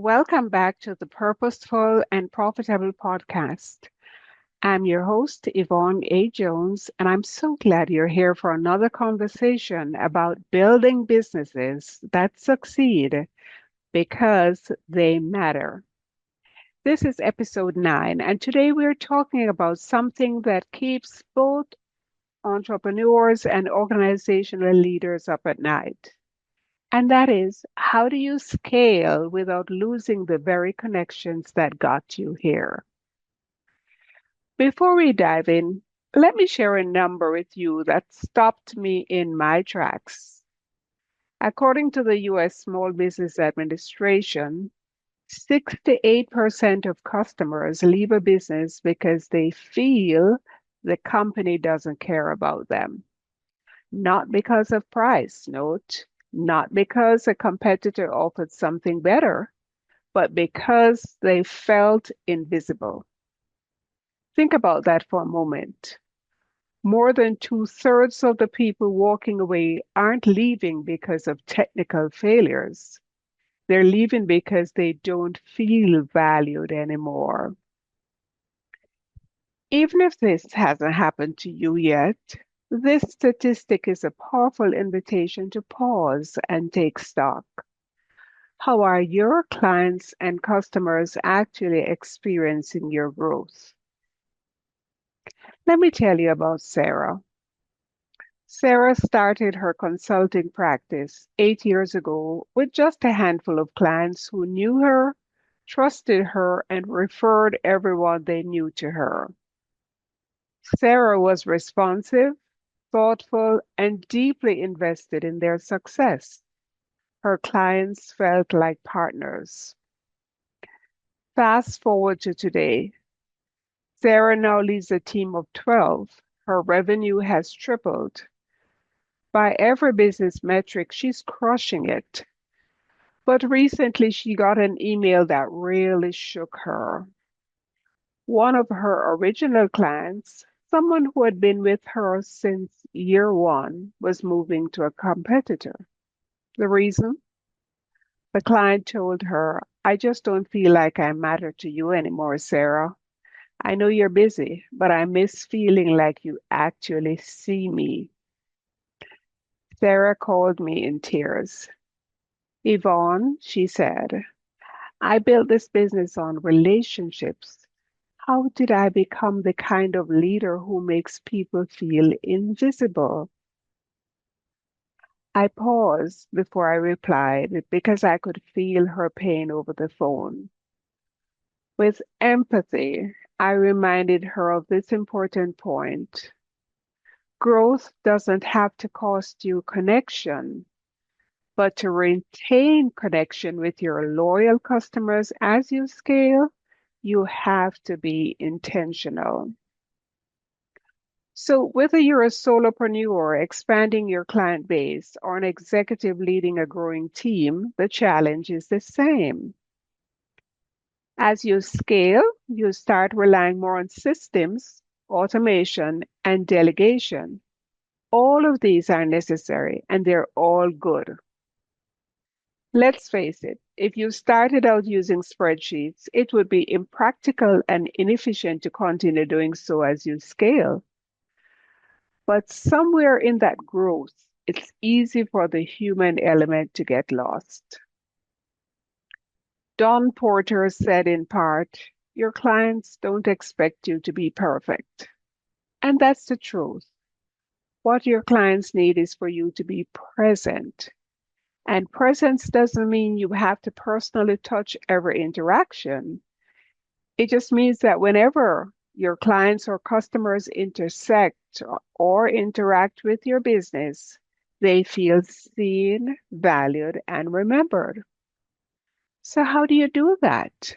Welcome back to the Purposeful and Profitable Podcast. I'm your host, Yvonne A. Jones, and I'm so glad you're here for another conversation about building businesses that succeed because they matter. This is episode 9, and today we're talking about something that keeps both entrepreneurs and organizational leaders up at night. And that is, how do you scale without losing the very connections that got you here? Before we dive in, let me share a number with you that stopped me in my tracks. According to the US Small Business Administration, 68% of customers leave a business because they feel the company doesn't care about them. Not because of price, note, not because a competitor offered something better, but because they felt invisible. Think about that for a moment. More than two-thirds of the people walking away aren't leaving because of technical failures. They're leaving because they don't feel valued anymore. Even if this hasn't happened to you yet, this statistic is a powerful invitation to pause and take stock. How are your clients and customers actually experiencing your growth? Let me tell you about Sarah. Sarah started her consulting practice 8 years ago with just a handful of clients who knew her, trusted her, and referred everyone they knew to her. Sarah was responsive, thoughtful, and deeply invested in their success. Her clients felt like partners. Fast forward to today. Sarah now leads a team of 12. Her revenue has tripled. By every business metric, she's crushing it. But recently, she got an email that really shook her. One of her original clients, someone who had been with her since year one, was moving to a competitor. The reason? The client told her, I just don't feel like I matter to you anymore, Sarah. I know you're busy, but I miss feeling like you actually see me. Sarah called me in tears. Yvonne, she said, I built this business on relationships. How did I become the kind of leader who makes people feel invisible? I paused before I replied because I could feel her pain over the phone. With empathy, I reminded her of this important point. Growth doesn't have to cost you connection, but to retain connection with your loyal customers as you scale, you have to be intentional. So, whether you're a solopreneur expanding your client base or an executive leading a growing team, the challenge is the same. As you scale, you start relying more on systems, automation, and delegation. All of these are necessary and they're all good. Let's face it, if you started out using spreadsheets, it would be impractical and inefficient to continue doing so as you scale. But somewhere in that growth, it's easy for the human element to get lost. Don Porter said in part, your clients don't expect you to be perfect. And that's the truth. What your clients need is for you to be present. And presence doesn't mean you have to personally touch every interaction. It just means that whenever your clients or customers intersect or interact with your business, they feel seen, valued, and remembered. So, how do you do that?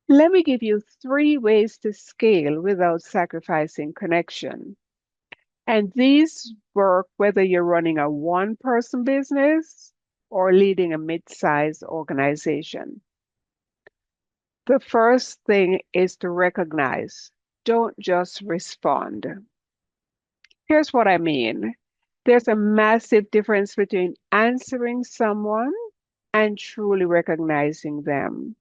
Let me give you 3 ways to scale without sacrificing connection. And these work whether you're running a one-person business or leading a mid-sized organization. The first thing is to recognize, don't just respond. Here's what I mean. There's a massive difference between answering someone and truly recognizing them.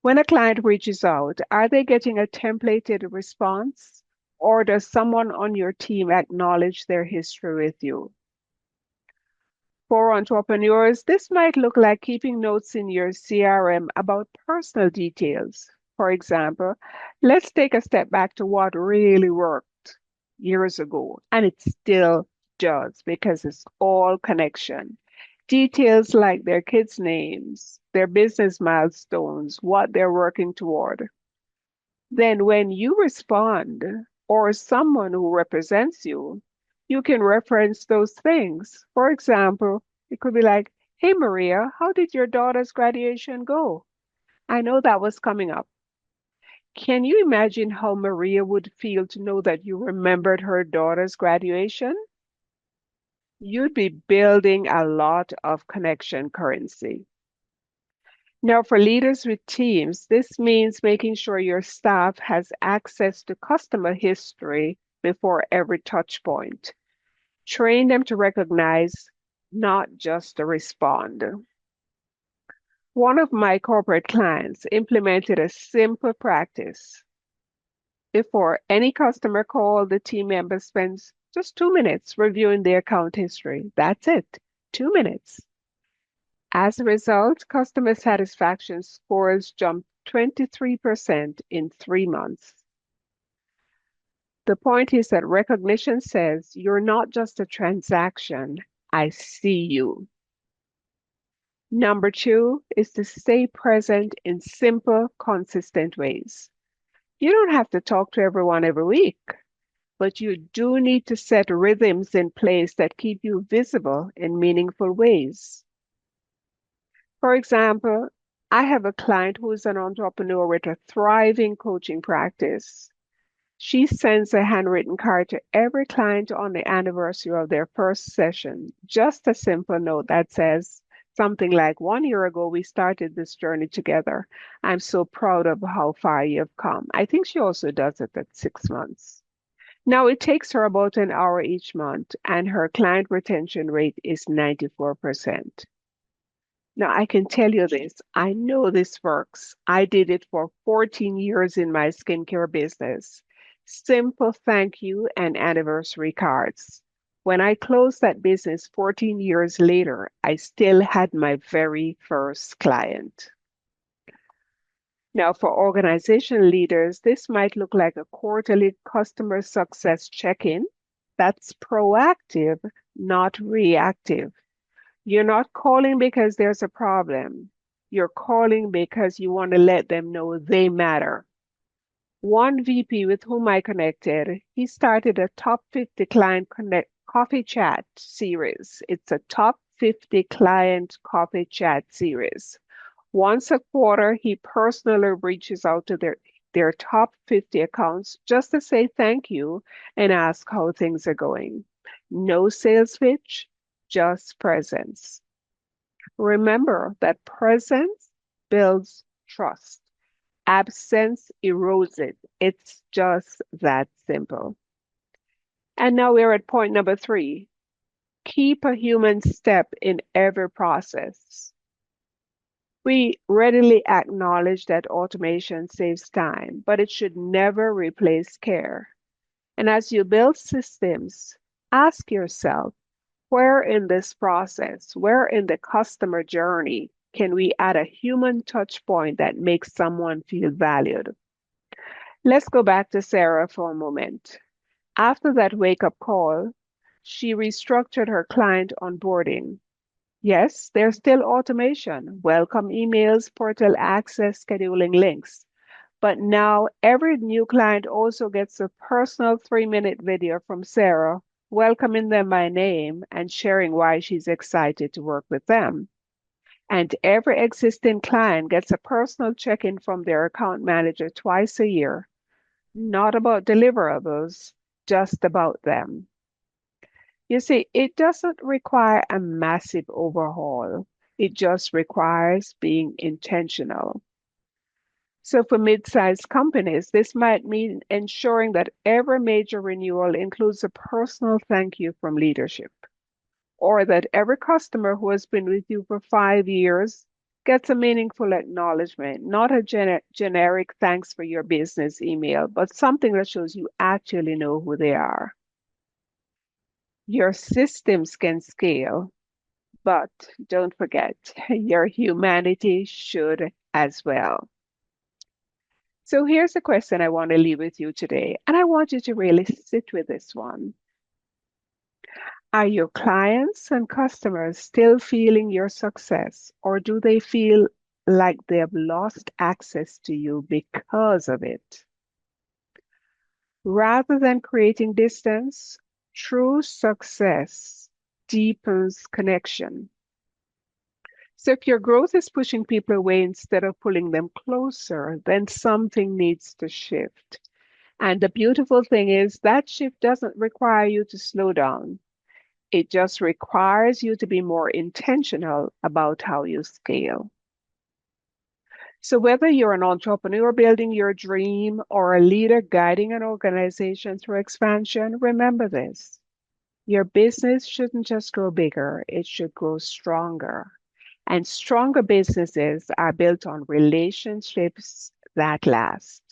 When a client reaches out, are they getting a templated response, or does someone on your team acknowledge their history with you? For entrepreneurs, this might look like keeping notes in your CRM about personal details. For example, let's take a step back to what really worked years ago, and it still does because it's all connection. Details like their kids' names, their business milestones, what they're working toward. Then, when you respond, or someone who represents you, you can reference those things. For example, it could be like, "Hey, Maria, how did your daughter's graduation go? I know that was coming up. Can you imagine how Maria would feel to know that you remembered her daughter's graduation?" You'd be building a lot of connection currency. Now, for leaders with teams, this means making sure your staff has access to customer history before every touch point. Train them to recognize, not just to respond. One of my corporate clients implemented a simple practice. Before any customer call, the team member spends just 2 minutes reviewing their account history. That's it, 2 minutes. As a result, customer satisfaction scores jumped 23% in 3 months. The point is that recognition says you're not just a transaction, I see you. Number two is to stay present in simple, consistent ways. You don't have to talk to everyone every week, but you do need to set rhythms in place that keep you visible in meaningful ways. For example, I have a client who is an entrepreneur with a thriving coaching practice. She sends a handwritten card to every client on the anniversary of their first session. Just a simple note that says something like, "1 year ago, we started this journey together. I'm so proud of how far you've come." I think she also does it at 6 months. Now, it takes her about an hour each month, and her client retention rate is 94%. Now, I can tell you this. I know this works. I did it for 14 years in my skincare business. Simple thank you and anniversary cards. When I closed that business 14 years later, I still had my very first client. Now, for organization leaders, this might look like a quarterly customer success check-in. That's proactive, not reactive. You're not calling because there's a problem. You're calling because you want to let them know they matter. One VP with whom I connected, he started a top 50 client connect coffee chat series. It's a top 50 client coffee chat series. Once a quarter, he personally reaches out to their top 50 accounts just to say thank you and ask how things are going. No sales pitch, just presence. Remember that presence builds trust. Absence erodes it. It's just that simple. And now we're at point number three. Keep a human step in every process. We readily acknowledge that automation saves time, but it should never replace care. And as you build systems, ask yourself, where in this process, where in the customer journey can we add a human touch point that makes someone feel valued? Let's go back to Sarah for a moment. After that wake-up call, she restructured her client onboarding. Yes, there's still automation, welcome emails, portal access, scheduling links. But now every new client also gets a personal 3-minute video from Sarah, welcoming them by name and sharing why she's excited to work with them. And every existing client gets a personal check-in from their account manager twice a year, not about deliverables, just about them. You see, it doesn't require a massive overhaul. It just requires being intentional. So for mid-sized companies, this might mean ensuring that every major renewal includes a personal thank you from leadership. or that every customer who has been with you for 5 years gets a meaningful acknowledgement, not a generic thanks for your business email, but something that shows you actually know who they are. Your systems can scale, but don't forget, your humanity should as well. So here's a question I want to leave with you today, and I want you to really sit with this one. Are your clients and customers still feeling your success, or do they feel like they have lost access to you because of it? Rather than creating distance, true success deepens connection. So if your growth is pushing people away instead of pulling them closer, then something needs to shift. And the beautiful thing is that shift doesn't require you to slow down. It just requires you to be more intentional about how you scale. So whether you're an entrepreneur building your dream or a leader guiding an organization through expansion, remember this. Your business shouldn't just grow bigger, it should grow stronger. And stronger businesses are built on relationships that last.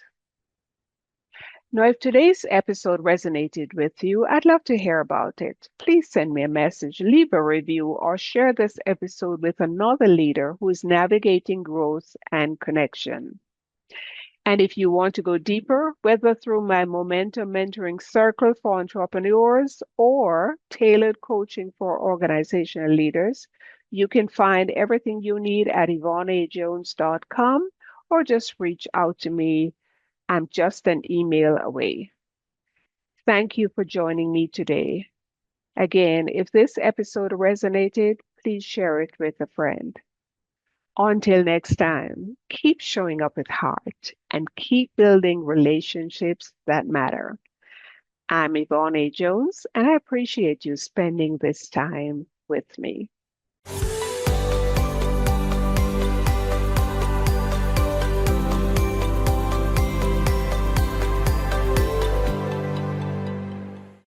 Now, if today's episode resonated with you, I'd love to hear about it. Please send me a message, leave a review, or share this episode with another leader who is navigating growth and connection. And if you want to go deeper, whether through my Momentum Mentoring Circle for entrepreneurs or tailored coaching for organizational leaders, you can find everything you need at YvonneAJones.com or just reach out to me. I'm just an email away. Thank you for joining me today. Again, if this episode resonated, please share it with a friend. Until next time, keep showing up with heart and keep building relationships that matter. I'm Yvonne A. Jones, and I appreciate you spending this time with me.